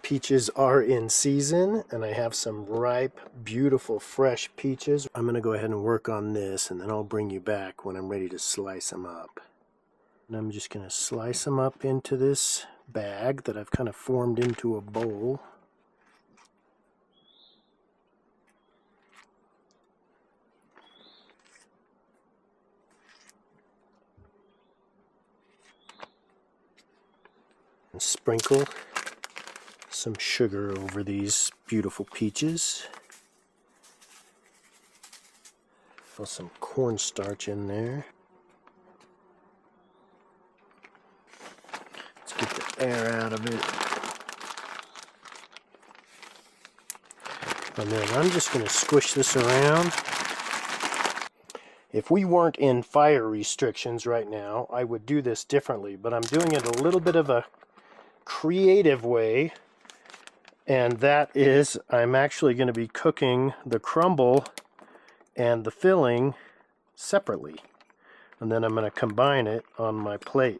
peaches are in season, and I have some ripe, beautiful, fresh peaches. I'm going to go ahead and work on this, and then I'll bring you back when I'm ready to slice them up. And I'm just going to slice them up into this bag that I've kind of formed into a bowl. And sprinkle some sugar over these beautiful peaches. Put some cornstarch in there. Let's get the air out of it. And then I'm just going to squish this around. If we weren't in fire restrictions right now, I would do this differently, but I'm doing it a little bit of a creative way, and that is I'm actually going to be cooking the crumble and the filling separately, and then I'm going to combine it on my plate.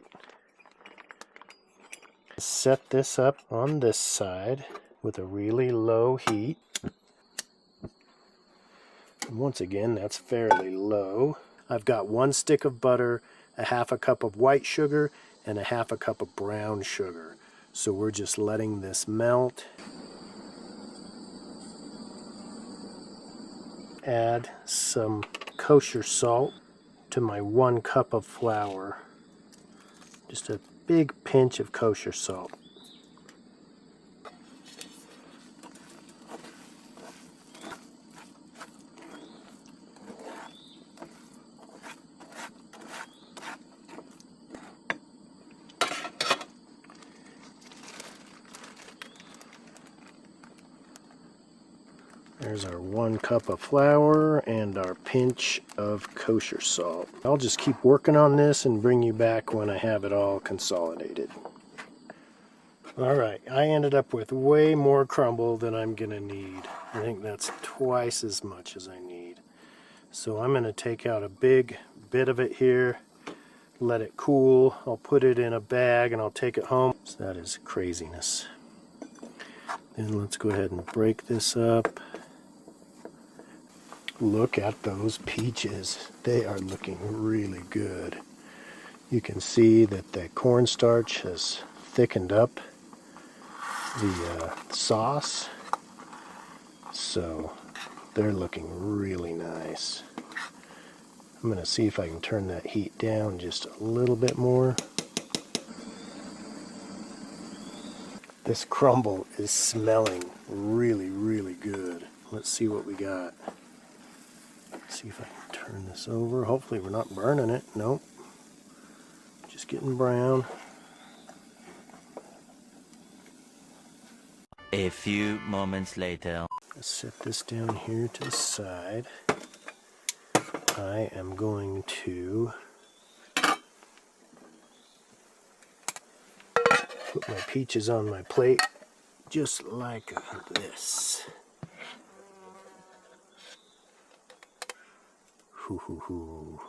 Set this up on this side with a really low heat. And once again, that's fairly low. I've got 1 stick of butter, a half a cup of white sugar, and a half a cup of brown sugar. So we're just letting this melt. Add some kosher salt to my 1 cup of flour. Just a big pinch of kosher salt. There's our 1 cup of flour and our pinch of kosher salt. I'll just keep working on this and bring you back when I have it all consolidated. Alright, I ended up with way more crumble than I'm going to need. I think that's twice as much as I need. So I'm going to take out a big bit of it here, let it cool. I'll put it in a bag and I'll take it home. So that is craziness. Then let's go ahead and break this up. Look at those peaches. They are looking really good. You can see that the cornstarch has thickened up the sauce. So they're looking really nice. I'm going to see if I can turn that heat down just a little bit more. This crumble is smelling really, really good. Let's see what we got. See if I can turn this over. Hopefully we're not burning it. Nope. Just getting brown. A few moments later. Let's set this down here to the side. I am going to put my peaches on my plate just like this. Hoo.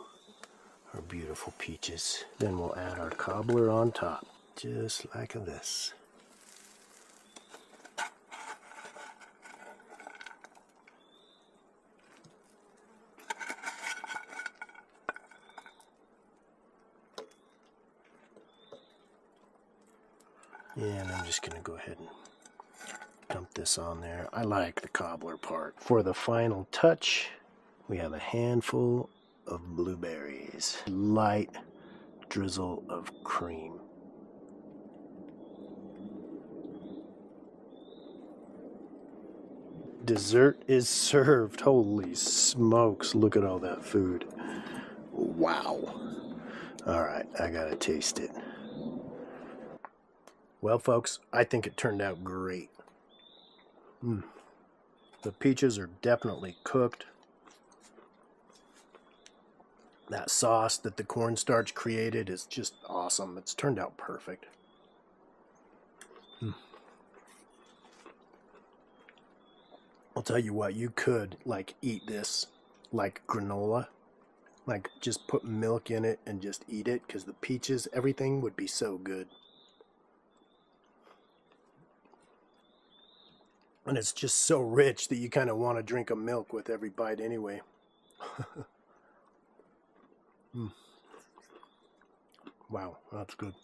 Our beautiful peaches. Then we'll add our cobbler on top, just like this. And I'm just going to go ahead and dump this on there. I like the cobbler part. For the final touch, we have a handful of blueberries. Light drizzle of cream. Dessert is served. Holy smokes, look at all that food. Wow. Alright, I gotta taste it. Well, folks, I think it turned out great. The peaches are definitely cooked. That sauce that the cornstarch created is just awesome. It's turned out perfect. I'll tell you what, you could like eat this like granola. Like just put milk in it and just eat it, because the peaches, everything would be so good. And it's just so rich that you kind of want to drink a milk with every bite anyway. Wow, that's good.